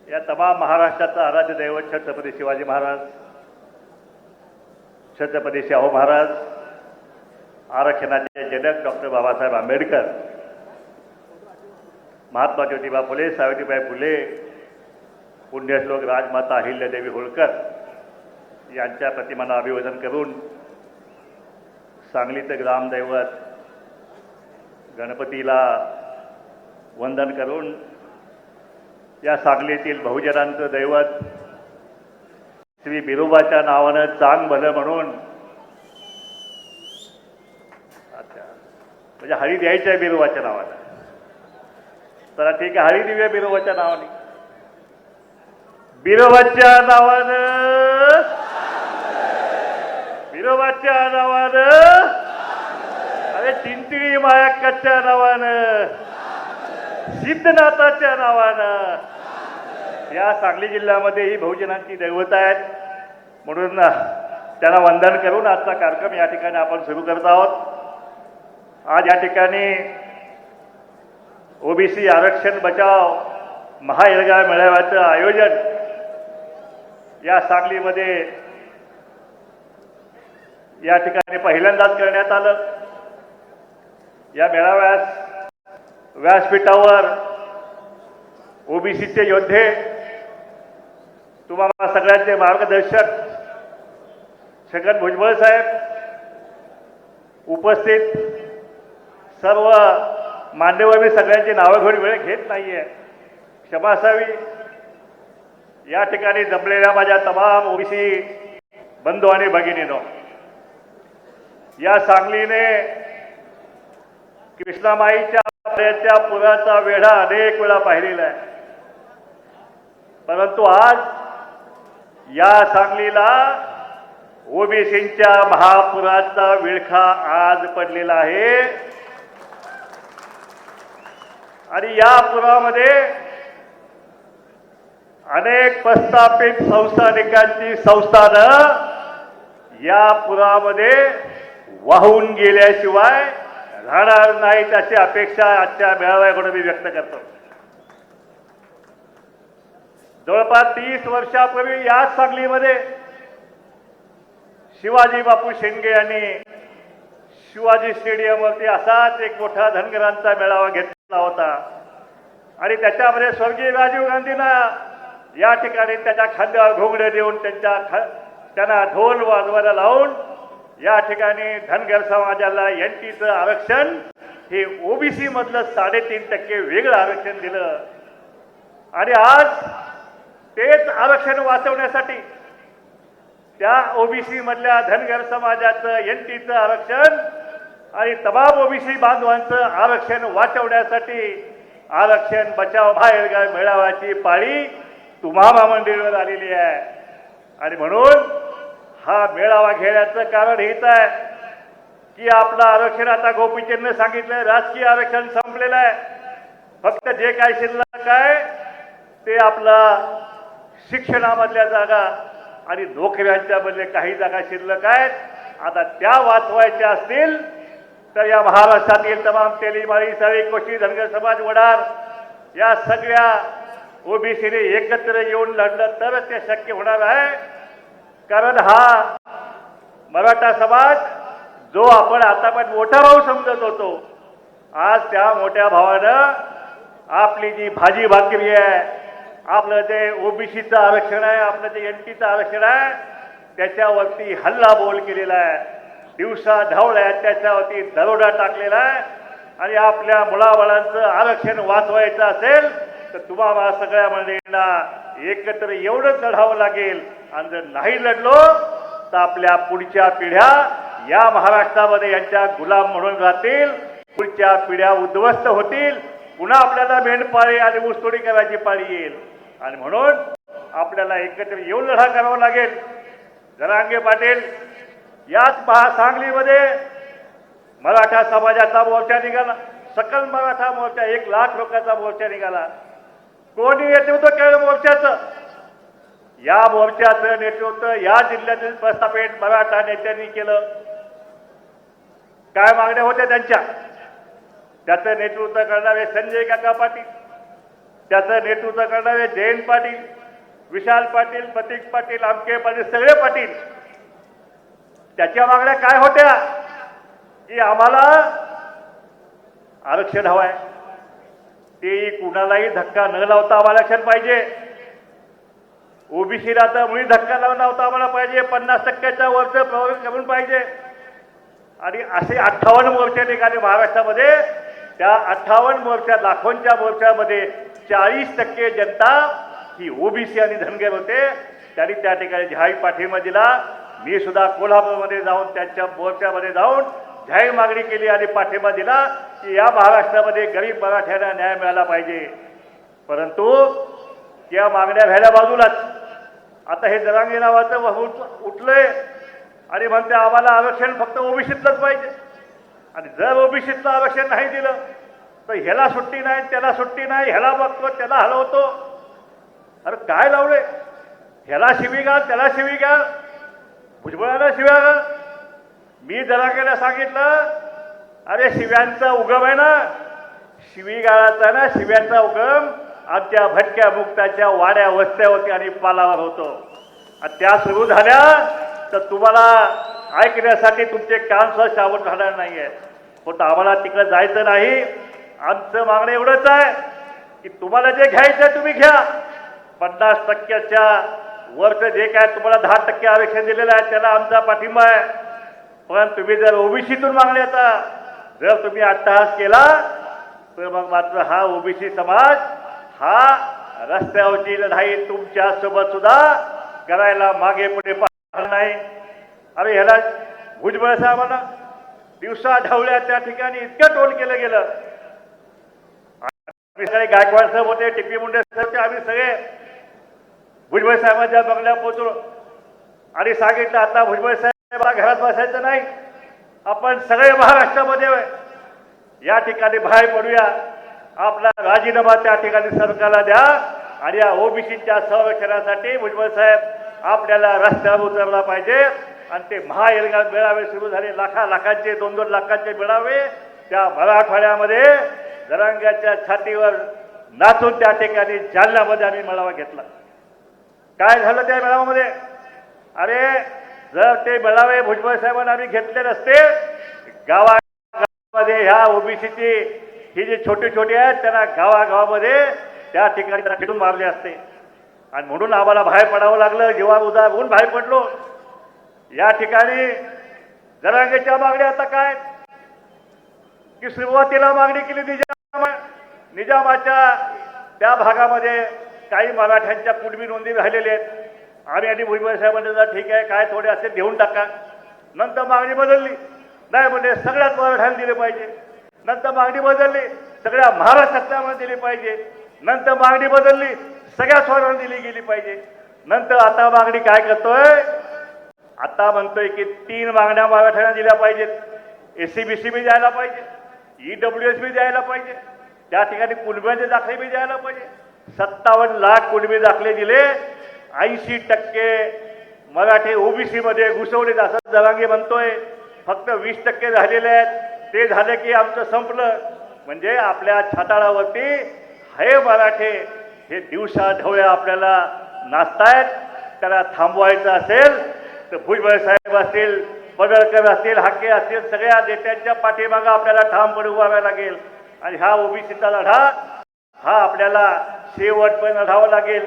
या तमाम महाराष्ट्राचा आराध्य दैवत छत्रपती शिवाजी महाराज, छत्रपती शाहू महाराज, आरक्षणाचे जनक डॉक्टर बाबासाहेब आंबेडकर, महात्मा ज्योतिबा फुले, सावित्रीबाई फुले, पुण्यश्लोक राजमाता अहिल्यादेवी होळकर यांच्या प्रतिमांना अभिवादन करून सांगलीचं ग्रामदैवत गणपतीला वंदन करून या सांगलीतील बहुजनांचं दैवत श्री बिरोबाच्या नावानं चांग भलं म्हणून म्हणजे हरी द्यायचं आहे बिरोबाच्या नावानं. तर ठीक आहे, हरी देऊया बिरोबाच्या नावाने. बिरोबाच्या नावानं, बिरोबाच्या नावानं, अरे चिंचणी मायाक्काच्या नावानं, सिद्धनाथाच्या नावानं या सांगली जिल्ह्यामध्ये ही बहुजनांची दैवत आहेत. म्हणून त्यांना वंदन करून आजचा कार्यक्रम या ठिकाणी आपण सुरू करत आहोत. आज या ठिकाणी ओबीसी आरक्षण बचाव महाएल्गार मेळाव्याचं आयोजन या सांगलीमध्ये या ठिकाणी पहिल्यांदाच करण्यात आलं. या मेळाव्यास व्यासपीठावर ओबीसीचे योद्धे, तुम्हाला सगळ्यांचे मार्गदर्शक छगन भुजबळ साहेब, उपस्थित सर्व मान्यवर, मी सगळ्यांची नावं घेऊन वेळ घेत नाहीये, क्षमा असावी. या ठिकाणी जमलेल्या माझ्या तमाम ओबीसी बंधू आणि भगिनींनो, या सांगलीने कृष्णामाईच्या पुराचा वेढा अनेक वेळा पाहिलेला आहे. परंतु आज या सांगलीला ओबीसींच्या महापुराचा विळखा आज पडलेला आहे. आणि या पुरामध्ये अनेक प्रस्थापित संस्थानिकांची संस्थानं या पुरामध्ये वाहून गेल्याशिवाय राहणार नाहीत अशी अपेक्षा आजच्या मेळाव्याकडून मी व्यक्त करतो. जवळपास 30 वर्षापूर्वी याच सांगलीमध्ये शिवाजी बापू शेंडगे यांनी शिवाजी स्टेडियमवरती असाच एक मोठा धनगरांचा मेळावा घेतला होता. आणि त्याच्यामध्ये स्वर्गीय राजीव गांधींना या ठिकाणी त्याच्या खांद्यावर घोंगडे देऊन त्यांना ढोल वाजवायला लावून या ठिकाणी धनगर समाजाला एनटीचं आरक्षण हे ओबीसी मधलं 3.5% वेगळं आरक्षण दिलं. आणि आज तेच आरक्षण वाचवण्यासाठी त्या ओबीसी मधल्या धनगर समाजाचं एनटीचं आरक्षण आणि तमाम ओबीसी बांधवांचं आरक्षण वाचवण्यासाठी आरक्षण बचाव महाएल्गार मेळाव्याची पाळी तुम्हा महामंडळीवर आलेली आहे. आणि म्हणून हा मेळावा घेण्याचं कारण हेच आहे की आपलं आरक्षण आता गोपीचंदने सांगितलं, राजकीय आरक्षण संपलेलं आहे. फक्त जे काय शिल्लक आहे ते आपला शिक्षणामधल्या जागा आणि नोकऱ्यांच्या बदले काही जागा शिल्लक आहेत. आता त्या वाचवायच्या असतील तर या महाराष्ट्रातील तमाम तेलीमाळी, साळी, कोशी, धनगर समाज, वडार या सगळ्या ओबीसीने एकत्र येऊन लढलं तरच ते शक्य होणार आहे. कारण हा मराठा समाज जो आपण आता पण मोठा भाऊ समजत होतो, आज त्या मोठ्या भावानं आपली जी भाजी भाकरी आहे, आपलं जे ओबीसीचं आरक्षण आहे, आपलं जे एनटीचं आरक्षण आहे, त्याच्यावरती हल्ला बोल केलेला आहे. दिवसा ढवळ्या आहेत, त्याच्यावरती दरोडा टाकलेला आहे. आणि आपल्या मुलाबाळांचं आरक्षण वाचवायचं असेल तर तुम्हाला सगळ्या मंडळींना एकत्र एवढंच लढावं लागेल. आणि जर नाही लढलो तर आपल्या पुढच्या पिढ्या या महाराष्ट्रामध्ये यांच्या गुलाम म्हणून राहतील. पुढच्या पिढ्या उद्ध्वस्त होतील. पुन्हा आपल्याला मेंढपाळी आणि ऊसतोडी करायची पाळी येईल. आणि म्हणून आपल्याला एकत्र येऊन लढा करावा लागेल. जरांगे पाटील, याच सांगलीमध्ये मराठा समाजाचा मोर्चा निघाला, सकल मराठा मोर्चा, 1 लाख लोकांचा मोर्चा निघाला. कोणी नेतृत्व केलं मोर्चाचं? या मोर्चाचं नेतृत्व या जिल्ह्यातील प्रस्थापित मराठा नेत्यांनी केलं. काय मागण्या होत्या त्यांच्या? त्याचं नेतृत्व करणारे संजय काका पाटील, त्याचं नेतृत्व करणारे जयंत पाटील, विशाल पाटील, प्रतीक पाटील, आमके पाटील, सगळे पाटील. त्याच्या मागण्या काय होत्या की आम्हाला आरक्षण हवंय, ते कुणालाही धक्का न लावता आम्हाला आरक्षण पाहिजे. ओबीसीला तर मुळी धक्का लावून लावता आम्हाला पाहिजे. 50% वरचं प्रवर्ग करून पाहिजे. आणि असे 58 मोर्चे निघाले महाराष्ट्रामध्ये. त्या 58 मोर्चा, लाखोंच्या मोर्चामध्ये 40% जनता ही ओबीसी आणि धनगर होते. त्यांनी त्या ठिकाणी जाहीर पाठिंबा दिला. मी सुद्धा कोल्हापूरमध्ये जाऊन त्यांच्या मोर्चामध्ये जाऊन जाहीर मागणी केली आणि पाठिंबा दिला की या महाराष्ट्रामध्ये गरीब मराठ्यांना न्याय मिळाला पाहिजे. परंतु त्या मागण्या व्हायला बाजूलाच आता हे जरांगे नावाचं उठलंय आणि म्हणते आम्हाला आरक्षण फक्त ओबीसीतलंच पाहिजे. आणि जर ओबीसीतलं आरक्षण नाही दिलं तर ह्याला सुट्टी नाही, त्याला सुट्टी नाही, ह्याला बघतो, त्याला हलवतो. अरे काय लावले, ह्याला शिवीगाळ, त्याला शिवीगाळ, भुजबळाला शिव्या. मी जरांगेला सांगितलं अरे शिव्यांचा उगम आहे ना, शिवीगाळाचा ना, शिव्यांचा उगम आमच्या भटक्या मुक्ताच्या वाड्या वस्त्या होत्या आणि पालावर होतो. आणि त्या सुरू झाल्या तर तुम्हाला ऐकण्यासाठी तुमचे कान सुद्धा शाबूत राहणार नाही आहे. पण आम्हाला तिकडे जायचं नाही. आमचं मागणं एवढंच आहे की तुम्हाला जे घ्यायचं तुम्ही घ्या. 50%च्या वरचं जे काय तुम्हाला 10% आरक्षण दिलेलं आहे त्याला आमचा पाठिंबा आहे. पण तुम्ही जर ओबीसीतून मागण्याचा जर तुम्ही अट्टहास केला तर मग मात्र हा ओबीसी समाज हा रस्त्यावरची लढाई तुमच्या सोबत सुद्धा करायला मागे पुढे पाहणार नाही. अरे ह्याला भुजबळ साहेबांना दिवसा ढवळ्या त्या ठिकाणी इतकं टोल केलं गेलं. आम्ही सगळे गायकवाड साहेब होते, टिपी मुंडे साहेब होते, आम्ही सगळे भुजबळ साहेबांच्या बंगल्या पोहोचलो आणि सांगितलं आता भुजबळ साहेब घरात बसायचं नाही, आपण सगळे महाराष्ट्रामध्ये या ठिकाणी बाहेर पडूया. आपला राजीनामा त्या ठिकाणी सरकारला द्या आणि या ओबीसीच्या संरक्षणासाठी भुजबळ साहेब आपल्याला रस्त्यावर उतरला पाहिजे. आणि ते मेळावे सुरू झाले, लाखांचे 2-2 लाखांचे मेळावे त्या मराठवाड्यामध्ये जरांग्याच्या छातीवर नाचून त्या ठिकाणी जालन्यामध्ये आम्ही मेळावा घेतला. काय झालं त्या मेळाव्यामध्ये? अरे जर ते मेळावे भुजबळ साहेबांना आम्ही घेतले नसते, गावागावामध्ये ह्या ओबीसीची ही जी छोटी छोटी आहेत त्यांना गावागावामध्ये त्या ठिकाणी खेटून मारले असते. आणि म्हणून आम्हाला बाहेर पडावं लागलं. जेव्हा उदार होऊन बाहेर पडलो या ठिकाणी जरांगेच्या मागण्या आता काय की सुरुवातीला मागणी केली निजामाच्या त्या भागामध्ये काही मराठ्यांच्या कुणबी नोंदी राहिलेल्या आहेत. आम्ही आणि भुजबळ साहेबांनी ठीक आहे काय थोडे असेल घेऊन टाका. नंतर मागणी बदलली, नाही म्हणजे सगळ्यात मराठ्यांना दिले पाहिजे. नंतर मागणी बदलली, सगळ्या महाराष्ट्रातल्या दिली पाहिजे. नंतर मागणी बदलली, सगळ्या स्वरांना दिली गेली पाहिजे. नंतर आता मागणी काय करतोय, आता म्हणतोय की 3 मागण्या मराठ्यांना दिल्या पाहिजेत. एससीबीसी बी द्यायला पाहिजे, ईडब्ल्यूएस बी द्यायला पाहिजे, त्या ठिकाणी कुणब्यांचे दाखले बी द्यायला पाहिजे. 57 लाख कुणबी दाखले दिले. 80% मराठे ओबीसी मध्ये घुसवले असं जरांगे म्हणतोय. फक्त 20% झालेले आहेत. ते झाले की आमचं संपलं. म्हणजे आपल्या छाताळावरती हे मराठे हे दिवसा ढवळ्या आपल्याला नाचतायत. त्याला थांबवायचं असेल तर भुजबळ साहेब असतील, पडळकर असतील, हाके असतील, सगळ्या नेत्यांच्या पाठीमागं आपल्याला ठामपणे उभारावं लागेल. आणि हा ओबीसीचा लढा हा आपल्याला शेवटपर्यंत लढावा लागेल.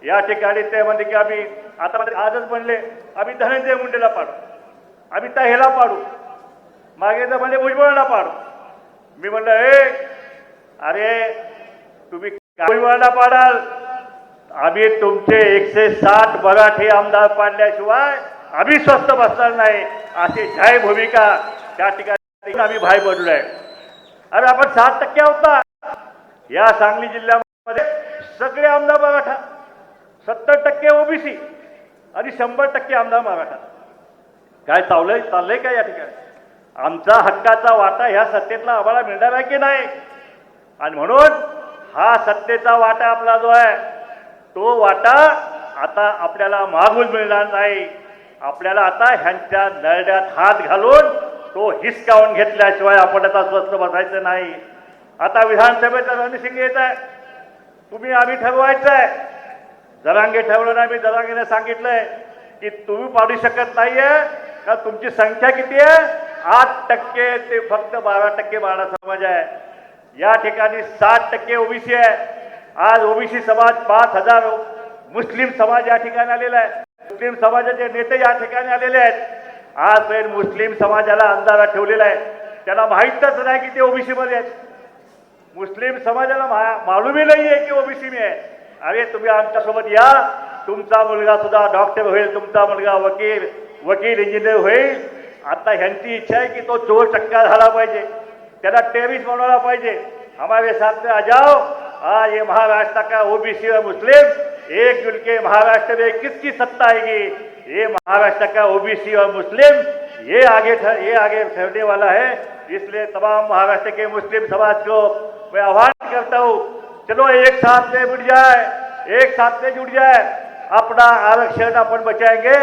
या ठिकाणी ते म्हणते की आम्ही आता आजच म्हणले आम्ही धनंजय मुंडेला पाडू, आम्ही त्या ह्याला पाडू, मागे तर म्हणजे भुजबळाला पाडू. मी म्हणलं अरे तुम्ही भुजबळाला पाडाल, आम्ही तुमचे 160 मराठी आमदार पाडल्याशिवाय आम्ही स्वस्थ बसणार नाही अशी जाहीर भूमिका त्या ठिकाणी आम्ही बाहेर पडलोय. अरे आपण 60% होता या सांगली जिल्ह्यामध्ये सगळे आमदार मराठा, 70% ओबीसी आणि 100% आमदार मराठा. काय चाललंय काय या ठिकाणी? आमचा हक्काचा वाटा ह्या सत्तेतला आम्हाला मिळणार आहे की नाही? आणि म्हणून हा सत्तेचा वाटा आपला जो आहे तो वाटा आता आपल्याला मागून मिळणार नाही. आपल्याला आता ह्यांच्या नरड्यात हात घालून तो हिसकावून घेतल्याशिवाय आपण आता स्वस्थ बसायचं नाही. आता विधानसभेचा रणसिंग येत आहे. तुम्ही आम्ही ठरवायचं आहे. जरांगे ठरवलं नाही, मी जरांगेने सांगितलंय की तुम्ही पाडू शकत नाहीये का तुमची संख्या किती आहे 8% ते फक्त 12% मराठा समाज आहे. या ठिकाणी 60% ओबीसी आहे. आज ओबीसी समाज 5000 मुस्लिम समाज या ठिकाणी आलेला आहे. मुस्लिम समाजाचे नेते या ठिकाणी आलेले आहेत. आजपर्यंत मुस्लिम समाजाला अंधारात ठेवलेला आहे. त्यांना माहीतच नाही की ते ओबीसी मध्ये आहेत. मुस्लिम समाजाला मालूमही नाही आहे की ओबीसी में आहे. अरे तुम्ही आमच्यासोबत या. तुमचा मुलगा सुद्धा डॉक्टर होईल, तुमचा मुलगा वकील इंजिनियर होईल. आता ह्यांची इच्छा आहे की तो 4% झाला पाहिजे, त्याला टेरिस बनवला पाहिजे. हमारे साथ में आ जाओ. आज ये महाराष्ट्र का ओबीसी और मुस्लिम एक मिलके महाराष्ट्र में किसकी सत्ता आएगी? ये महाराष्ट्र का ओबीसी और मुस्लिम ये आगे ठहरने वाला है. इसलिए तमाम महाराष्ट्र के मुस्लिम समाज को मैं आह्वान करता हूँ, चलो एक साथ में जुड़ जाए, एक साथ में जुड़ जाए. अपना आरक्षण अपन बचाएंगे,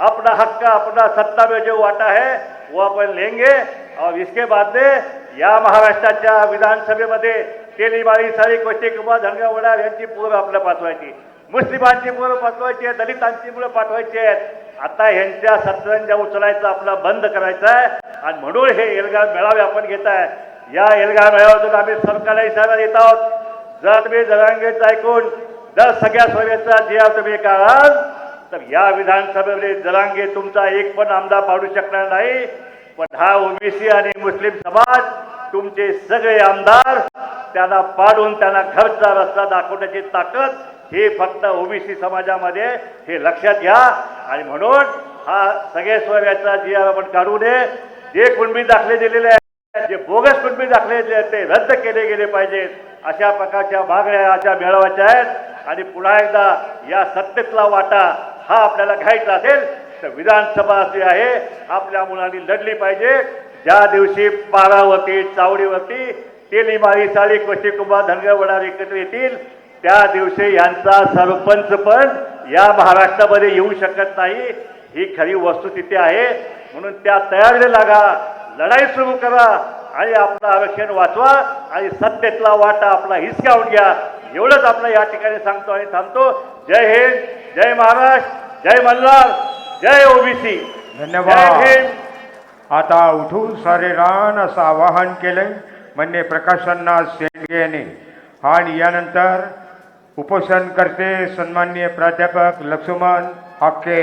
अपना हक का अपना सत्ता में जो वाटा है वो अपन लेंगे. और इसके बाद में या महाराष्ट्राच्या विधानसभेमध्ये तेलीमाळी सारी कोटी कुमार धनगरवाडा यांची पोरं आपल्याला पाठवायची, मुस्लिमांची पोरं पाठवायची आहेत, दलितांची मुलं पाठवायची आहेत. आता यांच्या सत्तरंजा उचलायचं आपला बंद करायचा आहे. आणि म्हणून हे एल्गार मेळावे आपण घेत आहे. या एल्गार मेळाव्यातून आम्ही सरकारला इशारा देत आहोत, जर तुम्ही जरांगेचं ऐकून जर सगळ्या सभेचा जे तुम्ही काढाल तर या विधानसभेमध्ये जरांगे तुमचा एक पण आमदार पाडू शकणार नाही. पण हा ओबीसी आणि मुस्लिम समाज तुमचे सगळे आमदार त्यांना पाडून त्यांना घरचा रस्ता दाखवण्याची ताकद हे फक्त ओबीसी समाजामध्ये, हे लक्षात घ्या. आणि म्हणून हा सगळे सोयऱ्याचा जी आपण काढू नये. जे कुणबी दाखले दिलेले आहेत, जे बोगस कुणबी दाखले ते रद्द केले गेले पाहिजेत. अशा प्रकारच्या मागण्या अशा मेळाव्याच्या आहेत. आणि पुन्हा एकदा या सत्तेतला वाटा हा आपल्याला घ्यायचा असेल तर विधानसभा जी आहे आपल्या मुलांनी लढली पाहिजे. ज्या दिवशी पारावरती चावडीवरती तेलीमाळी साळी कोटी कुंभा धनगरवाडा एकत्र येतील त्या दिवशी यांचा सरपंच पण या महाराष्ट्रामध्ये येऊ शकत नाही. ही खरी वस्तुस्थिती आहे. म्हणून त्या तयारीला लागा, लढाई सुरू करा आणि आपलं आरक्षण वाचवा आणि सत्तेतला वाटा आपला हिसकावून घ्या. एवढंच आपलं या ठिकाणी सांगतो आणि थांबतो. जय हिंद, जय महाराष्ट्र, जय मल्हार, जय ओबीसी. धन्यवाद. आता उठून सारे रान असं आवाहन केलंय माननीय प्रकाशअण्णा शेंडगे यांनी. आणि यानंतर उपोषण करते सन्माननीय प्राध्यापक लक्ष्मण हाके.